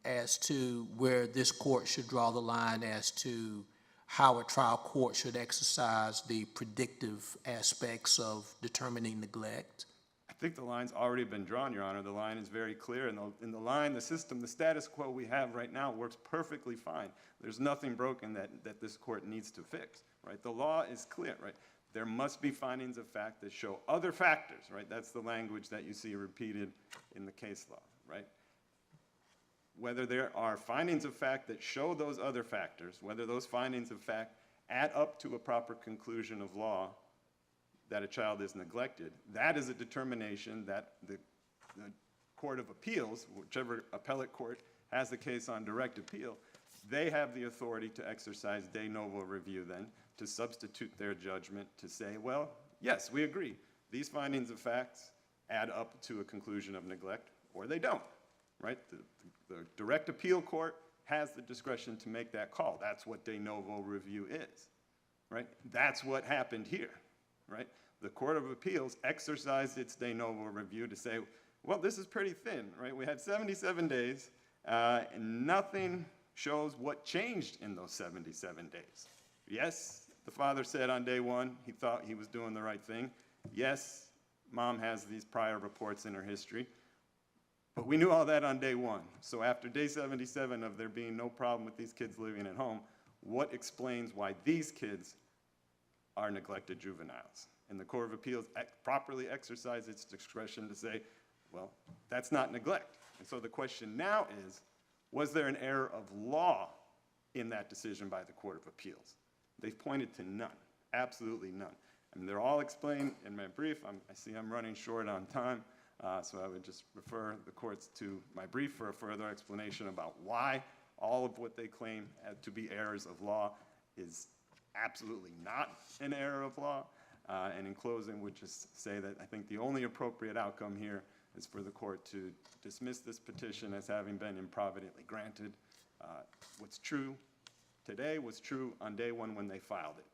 as to where this court should draw the line as to how a trial court should exercise the predictive aspects of determining neglect? I think the line's already been drawn, Your Honor. The line is very clear. And in the line, the system, the status quo we have right now works perfectly fine. There's nothing broken that this court needs to fix, right? The law is clear, right? There must be findings of fact that show other factors, right? That's the language that you see repeated in the case law, right? Whether there are findings of fact that show those other factors, whether those findings of fact add up to a proper conclusion of law that a child is neglected, that is a determination that the Court of Appeals, whichever appellate court has the case on direct appeal, They have the authority to exercise de novo review then, to substitute their judgment to say, well, yes, we agree. These findings of facts add up to a conclusion of neglect, or they don't, right? The direct appeal court has the discretion to make that call. That's what de novo review is, right? That's what happened here, right? The Court of Appeals exercised its de novo review to say, well, this is pretty thin, right? We had 77 days, and nothing shows what changed in those 77 days. Yes, the father said on day one he thought he was doing the right thing. Yes, mom has these prior reports in her history. But we knew all that on day one. So after day 77 of there being no problem with these kids living at home, what explains why these kids are neglected juveniles? And the Court of Appeals properly exercised its discretion to say, well, that's not neglect. And so the question now is, was there an error of law in that decision by the Court of Appeals? They've pointed to none, absolutely none. And they're all explained in my brief. I see I'm running short on time, so I would just refer the courts to my brief for a further explanation about why all of what they claim to be errors of law is absolutely not an error of law. And in closing, would just say that I think the only appropriate outcome here is for the court to dismiss this petition as having been improvidently granted. What's true today was true on day one when they filed it.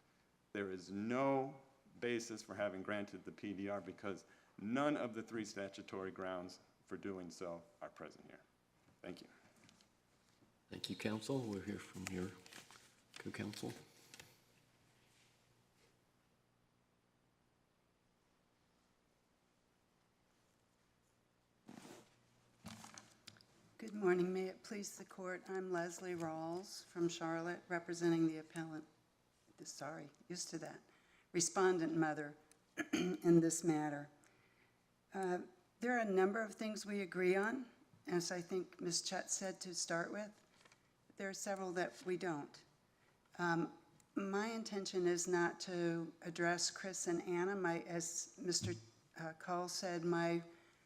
There is no basis for having granted the PDR because none of the 3 statutory grounds for doing so are present here. Thank you. Thank you, counsel. We'll hear from your co-counsel. Good morning. May it please the court, I'm Leslie Rawls from Charlotte, representing the appellant, used to that, respondent mother in this matter. There are a number of things we agree on, as I think Ms. Chet said to start with. There are several that we don't. My intention is not to address Chris and Anna. As Mr. Cole said, my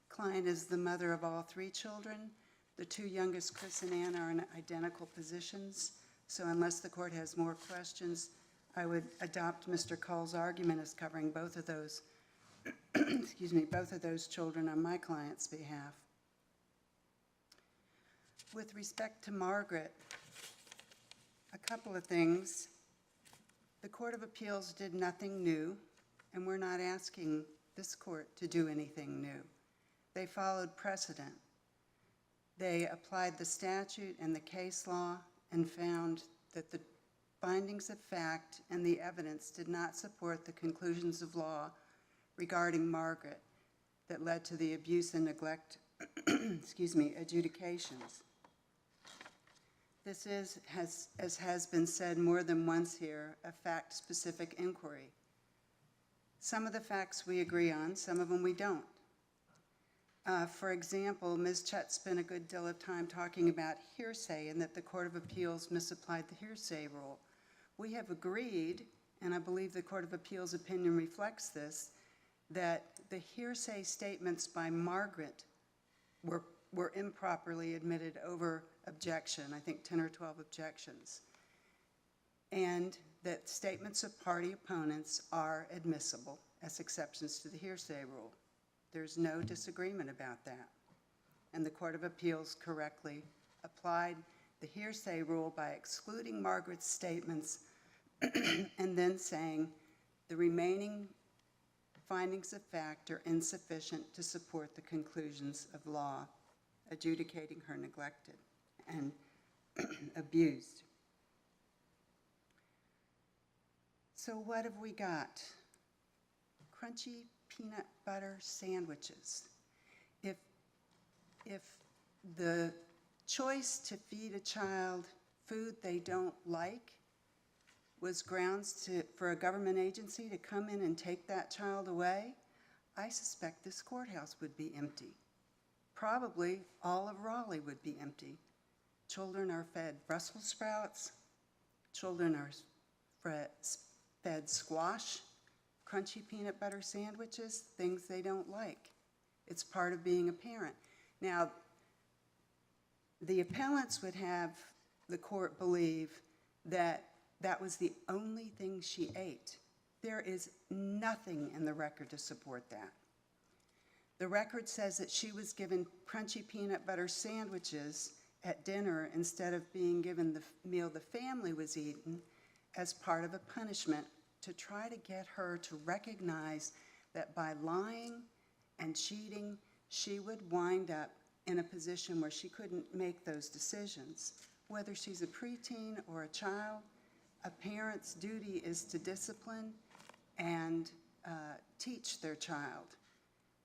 client is the mother of all 3 children. The 2 youngest, Chris and Anna, are in identical positions. So unless the court has more questions, I would adopt Mr. Cole's argument as covering both of those, both of those children on my client's behalf. With respect to Margaret, a couple of things. The Court of Appeals did nothing new, and we're not asking this court to do anything new. They followed precedent. They applied the statute and the case law and found that the findings of fact and the evidence did not support the conclusions of law regarding Margaret that led to the abuse and neglect adjudications. This is, as has been said more than once here, a fact-specific inquiry. Some of the facts we agree on, some of them we don't. For example, Ms. Chet spent a good deal of time talking about hearsay and that the Court of Appeals misapplied the hearsay rule. We have agreed, and I believe the Court of Appeals opinion reflects this, that the hearsay statements by Margaret were improperly admitted over objection, I think 10 or 12 objections, and that statements of party opponents are admissible as exceptions to the hearsay rule. There's no disagreement about that. And the Court of Appeals correctly applied the hearsay rule by excluding Margaret's statements and then saying the remaining findings of fact are insufficient to support the conclusions of law, adjudicating her neglected and abused. So what have we got? Crunchy peanut butter sandwiches. If the choice to feed a child food they don't like was grounds for a government agency to come in and take that child away, I suspect this courthouse would be empty. Probably all of Raleigh would be empty. Children are fed Brussels sprouts. Children are fed squash, crunchy peanut butter sandwiches, things they don't like. It's part of being a parent. Now, the appellants would have the court believe that that was the only thing she ate. There is nothing in the record to support that. The record says that she was given crunchy peanut butter sandwiches at dinner instead of being given the meal the family was eating as part of a punishment to try to get her to recognize that by lying and cheating, she would wind up in a position where she couldn't make those decisions. Whether she's a preteen or a child, a parent's duty is to discipline and teach their child.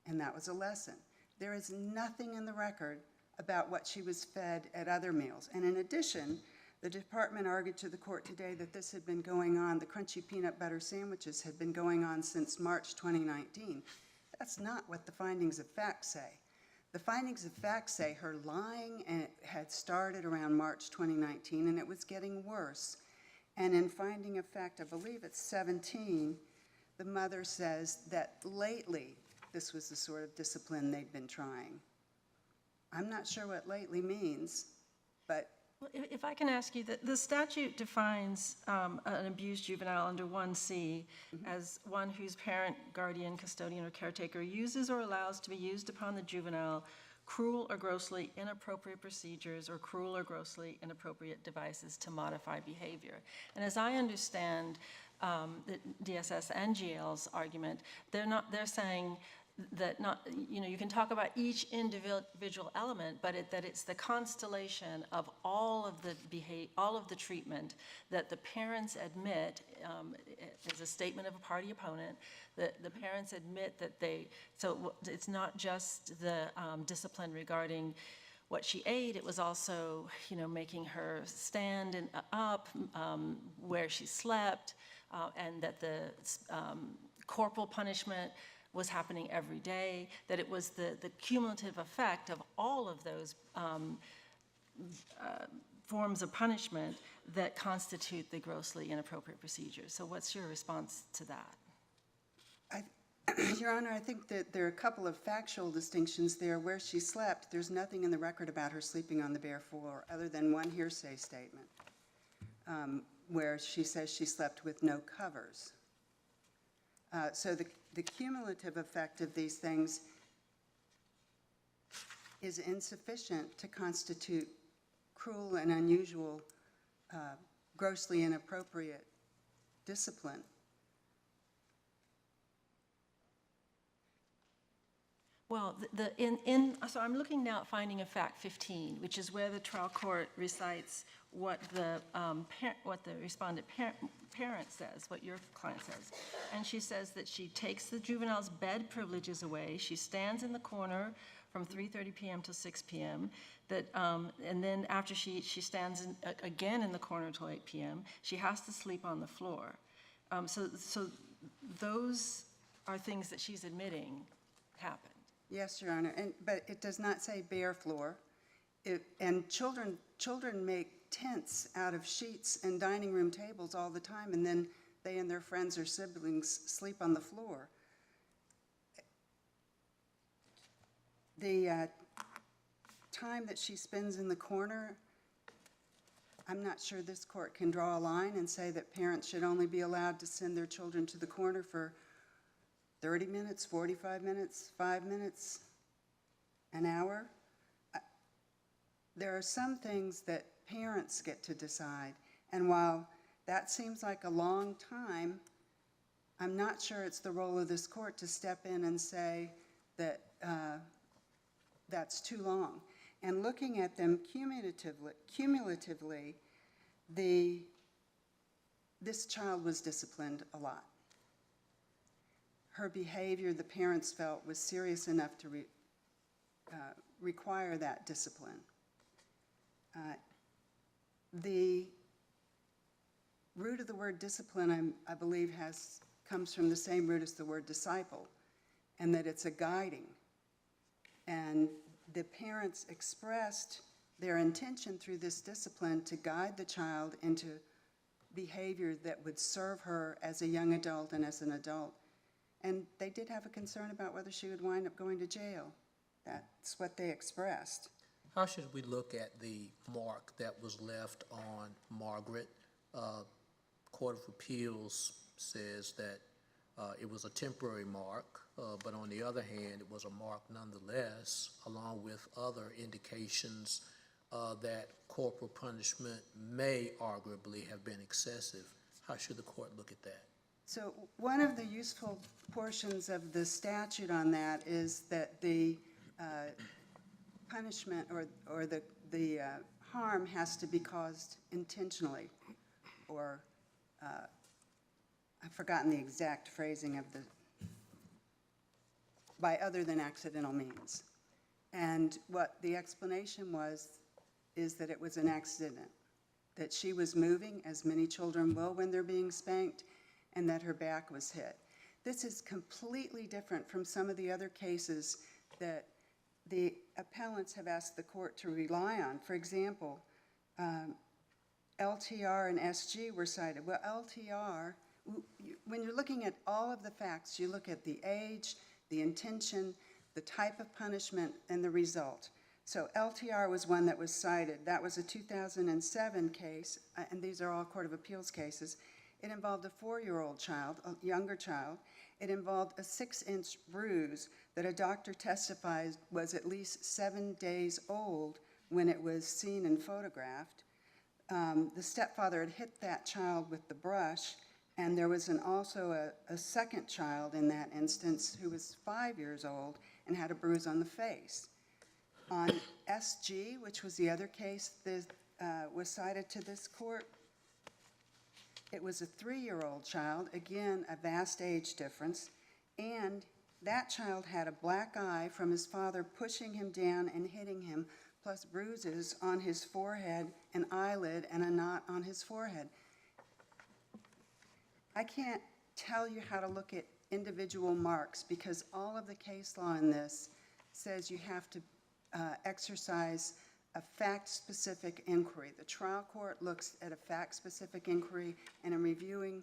And that was a lesson. There is nothing in the record about what she was fed at other meals. And in addition, the department argued to the court today that this had been going on, the crunchy peanut butter sandwiches had been going on since March 2019. That's not what the findings of fact say. The findings of fact say her lying had started around March 2019 and it was getting worse. And in finding of fact, I believe it's 17, the mother says that lately this was the sort of discipline they'd been trying. I'm not sure what lately means, but Well, if I can ask you, the statute defines an abused juvenile under 1C as one whose parent, guardian, custodian, or caretaker uses or allows to be used upon the juvenile cruel or grossly inappropriate procedures or cruel or grossly inappropriate devices to modify behavior. And as I understand the DSS and GAL's argument, they're saying that you can talk about each individual element, but that it's the constellation of all of the treatment that the parents admit as a statement of a party opponent, that the parents admit that so it's not just the discipline regarding what she ate, it was also, making her stand up, where she slept, and that the corporal punishment was happening every day, that it was the cumulative effect of all of those forms of punishment that constitute the grossly inappropriate procedures. So what's your response to that? Your Honor, I think that there are a couple of factual distinctions there. Where she slept, there's nothing in the record about her sleeping on the bare floor other than one hearsay statement where she says she slept with no covers. So the cumulative effect of these things is insufficient to constitute cruel and unusual, grossly inappropriate discipline. Well, so I'm looking now at finding of fact 15, which is where the trial court recites what the respondent parent says, what your client says. And she says that she takes the juvenile's bed privileges away. She stands in the corner from 3:30 p.m. to 6 p.m. And then after she eats, she stands again in the corner until 8 p.m. She has to sleep on the floor. So those are things that she's admitting happened. Yes, Your Honor, but it does not say bare floor. And children make tents out of sheets and dining room tables all the time, and then they and their friends or siblings sleep on the floor. The time that she spends in the corner, I'm not sure this court can draw a line and say that parents should only be allowed to send their children to the corner for 30 minutes, 45 minutes, 5 minutes, an hour. There are some things that parents get to decide, and while that seems like a long time, I'm not sure it's the role of this court to step in and say that that's too long. And looking at them cumulatively, this child was disciplined a lot. Her behavior, the parents felt, was serious enough to require that discipline. The root of the word discipline, I believe, comes from the same root as the word disciple, and that it's a guiding. And the parents expressed their intention through this discipline to guide the child into behavior that would serve her as a young adult and as an adult. And they did have a concern about whether she would wind up going to jail. That's what they expressed. How should we look at the mark that was left on Margaret? Court of Appeals says that it was a temporary mark, but on the other hand, it was a mark nonetheless, along with other indications that corporal punishment may arguably have been excessive. How should the court look at that? So one of the useful portions of the statute on that is that the punishment or the harm has to be caused intentionally, or I've forgotten the exact phrasing of by other than accidental means. And what the explanation is that it was an accident, that she was moving, as many children will when they're being spanked, and that her back was hit. This is completely different from some of the other cases that the appellants have asked the court to rely on. For example, LTR and SG were cited. Well, LTR, when you're looking at all of the facts, you look at the age, the intention, the type of punishment, and the result. So LTR was one that was cited. That was a 2007 case, and these are all Court of Appeals cases. It involved a 4-year-old child, a younger child. It involved a 6-inch bruise that a doctor testified was at least 7 days old when it was seen and photographed. The stepfather had hit that child with the brush, and there was also a second child in that instance who was 5 years old and had a bruise on the face. On SG, which was the other case that was cited to this court, it was a 3-year-old child, again, a vast age difference, and that child had a black eye from his father pushing him down and hitting him, plus bruises on his forehead, an eyelid, and a knot on his forehead. I can't tell you how to look at individual marks because all of the case law in this says you have to exercise a fact-specific inquiry. The trial court looks at a fact-specific inquiry, and in reviewing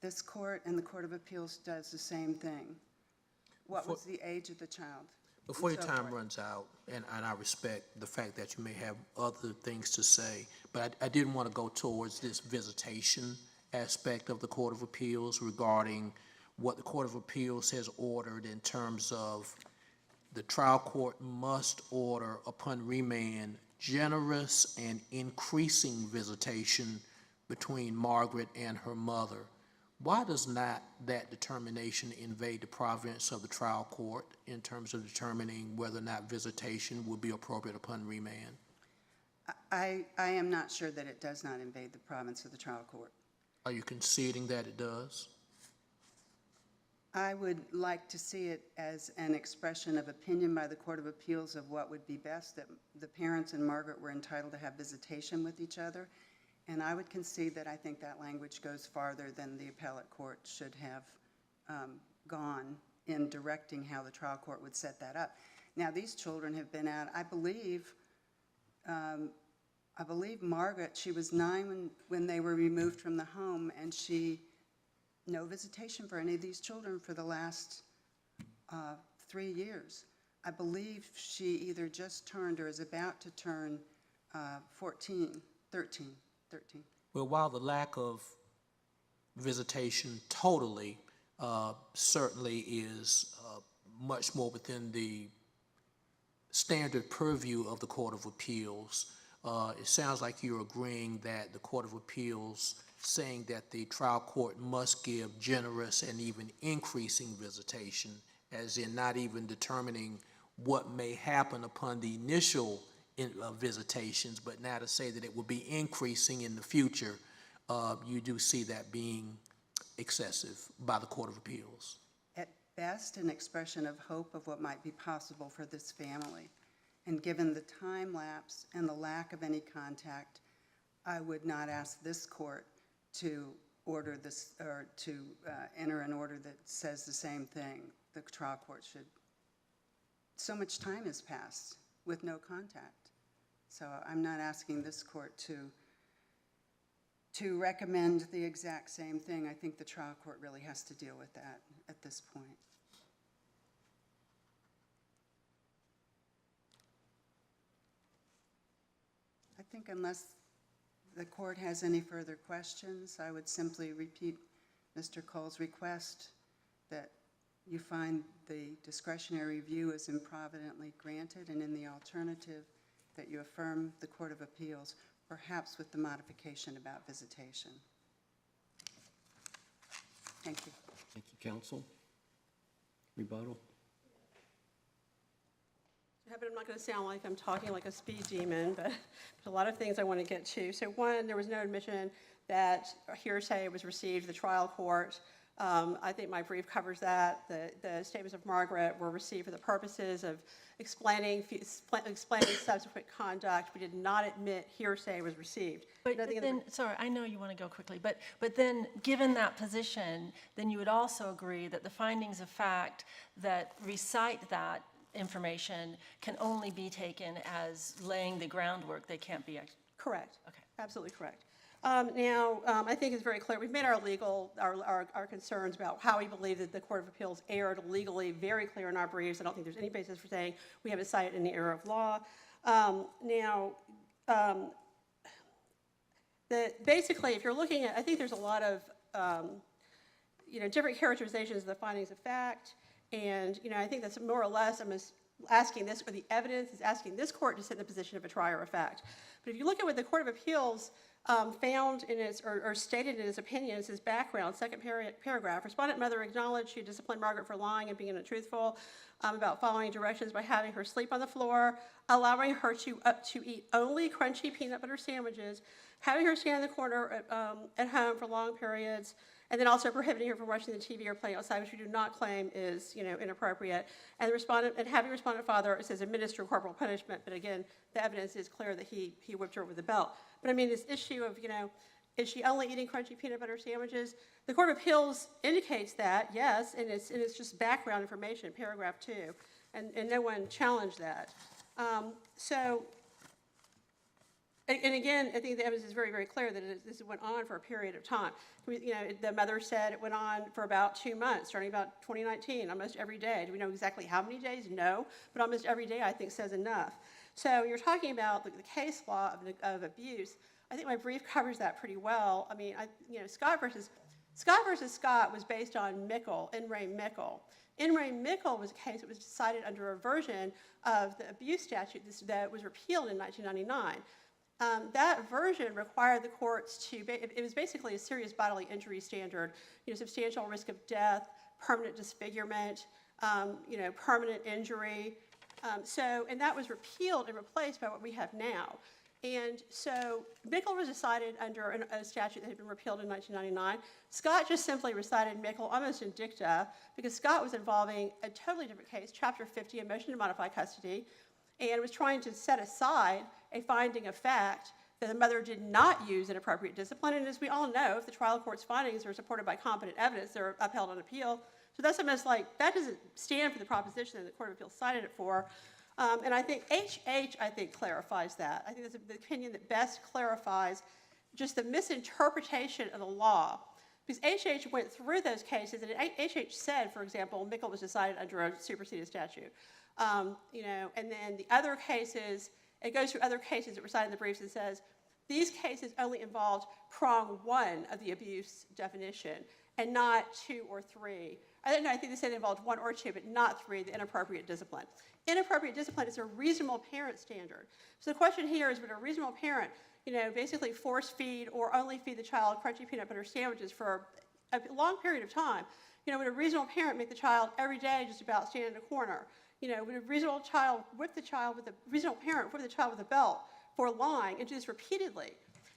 this court and the Court of Appeals does the same thing. What was the age of the child? Before your time runs out, and I respect the fact that you may have other things to say, but I didn't want to go towards this visitation aspect of the Court of Appeals regarding what the Court of Appeals has ordered in terms of the trial court must order upon remand generous and increasing visitation between Margaret and her mother. Why does not that determination invade the province of the trial court in terms of determining whether or not visitation would be appropriate upon remand? I am not sure that it does not invade the province of the trial court. Are you conceding that it does? I would like to see it as an expression of opinion by the Court of Appeals of what would be best, that the parents and Margaret were entitled to have visitation with each other. And I would concede that I think that language goes farther than the appellate court should have gone in directing how the trial court would set that up. Now, these children have been out, I believe Margaret, she was 9 when they were removed from the home, and no visitation for any of these children for the last 3 years. I believe she either just turned or is about to turn 13. Well, while the lack of visitation totally certainly is much more within the standard purview of the Court of Appeals, it sounds like you're agreeing that the Court of Appeals saying that the trial court must give generous and even increasing visitation, as in not even determining what may happen upon the initial visitations, but now to say that it will be increasing in the future, you do see that being excessive by the Court of Appeals. At best, an expression of hope of what might be possible for this family. And given the time lapse and the lack of any contact, I would not ask this court to order this, or to enter an order that says the same thing. The trial court should. So much time has passed with no contact. So I'm not asking this court to recommend the exact same thing. I think the trial court really has to deal with that at this point. think unless the court has any further questions, I would simply repeat Mr. Cole's request that you find the discretionary review is improvidently granted, and in the alternative, that you affirm the Court of Appeals, perhaps with the modification about visitation. Thank you. Thank you, counsel. Rebuttal? I'm not going to sound like I'm talking like a speed demon, but there's a lot of things I want to get to. So one, there was no admission that hearsay was received at the trial court. I think my brief covers that. The statements of Margaret were received for the purposes of explaining subsequent conduct. We did not admit hearsay was received. But then, sorry, I know you want to go quickly, but then, given that position, then you would also agree that the findings of fact that recite that information can only be taken as laying the groundwork. They can't be. Correct. Okay. Absolutely correct. Now, I think it's very clear. We've made our concerns about how we believe that the Court of Appeals erred legally very clear in our briefs. I don't think there's any basis for saying we haven't cited any error of law. Basically, if you're looking at, I think there's a lot of different characterizations of the findings of fact. And, I think that's more or less, I'm asking this, or the evidence is asking this court to sit in the position of a trier of fact. But if you look at what the Court of Appeals found in its, or stated in its opinion, his background, second paragraph, respondent mother acknowledged she disciplined Margaret for lying and being untruthful about following directions by having her sleep on the floor, allowing her to eat only crunchy peanut butter sandwiches, having her stand in the corner at home for long periods, and then also prohibiting her from watching the TV or playing outside, which we do not claim is, inappropriate. And having respondent father, it says administer corporal punishment, but again, the evidence is clear that he whipped her with a belt. But I mean, this issue of, is she only eating crunchy peanut butter sandwiches? The Court of Appeals indicates that, yes, and it's just background information, paragraph 2, and no one challenged that. And again, I think the evidence is very, very clear that this went on for a period of time. The mother said it went on for about 2 months, starting about 2019, almost every day. Do we know exactly how many days? No, but almost every day I think says enough. So you're talking about the case law of abuse. I think my brief covers that pretty well. I mean, Scott versus Scott was based on Mickle, In re Mickle. In re Mickle was a case that was decided under a version of the abuse statute that was repealed in 1999. That version required the courts it was basically a serious bodily injury standard, substantial risk of death, permanent disfigurement, permanent injury. And that was repealed and replaced by what we have now. And so Mickle was decided under a statute that had been repealed in 1999. Scott just simply recited Mickle almost in dicta because Scott was involving a totally different case, Chapter 50, a motion to modify custody, and was trying to set aside a finding of fact that the mother did not use inappropriate discipline. And as we all know, if the trial court's findings are supported by competent evidence, they're upheld on appeal. So that's almost like, that doesn't stand for the proposition that the Court of Appeals cited it for. And I think H.H., clarifies that. I think that's the opinion that best clarifies just the misinterpretation of the law. Because H.H. went through those cases, and H.H. said, for example, Mickle was decided under a superseded statute. And then the other cases, it goes through other cases that were cited in the briefs and says, these cases only involved prong 1 of the abuse definition and not 2 or 3. I think they said it involved 1 or 2, but not 3, the inappropriate discipline. Inappropriate discipline is a reasonable parent standard. So the question here is, would a reasonable parent, basically force feed or only feed the child crunchy peanut butter sandwiches for a long period of time? Would a reasonable parent make the child every day just about stand in a corner? Would a reasonable parent whip the child with a belt for lying and do this repeatedly?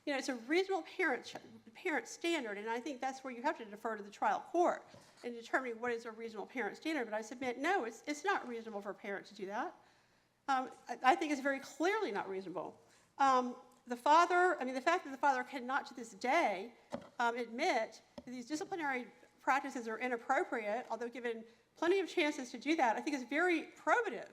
It's a reasonable parent standard, and I think that's where you have to defer to the trial court in determining what is a reasonable parent standard. But I submit, no, it's not reasonable for a parent to do that. I think it's very clearly not reasonable. The fact that the father cannot to this day admit that these disciplinary practices are inappropriate, although given plenty of chances to do that, I think is very probative.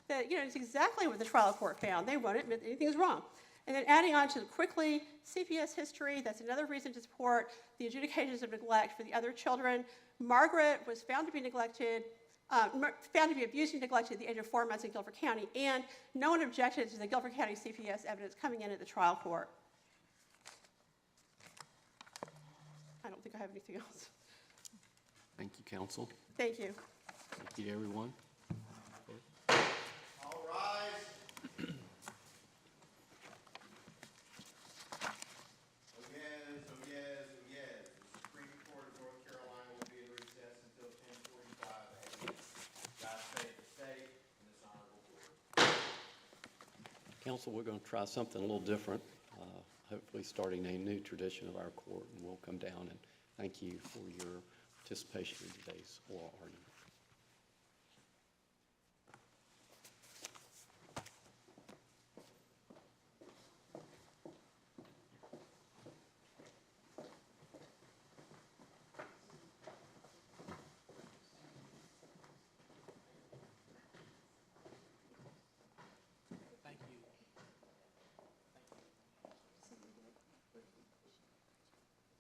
That, it's exactly what the trial court found. They won't admit that anything is wrong. And then adding on to quickly, CPS history, that's another reason to support the adjudications of neglect for the other children. Margaret was found to be neglected found to be abused and neglected at the age of 4 months in Guilford County, and no one objected to the Guilford County CPS evidence coming in at the trial court. I don't think I have anything else. Thank you, counsel. Thank you. Thank you, everyone. All rise. Oh yes, oh yes, oh yes. The Supreme Court of North Carolina will be in recess until 10:45 a.m. God save the state and this honorable court. Counsel, we're going to try something a little different, hopefully starting a new tradition of our court, and we'll come down and thank you for your participation in today's oral argument.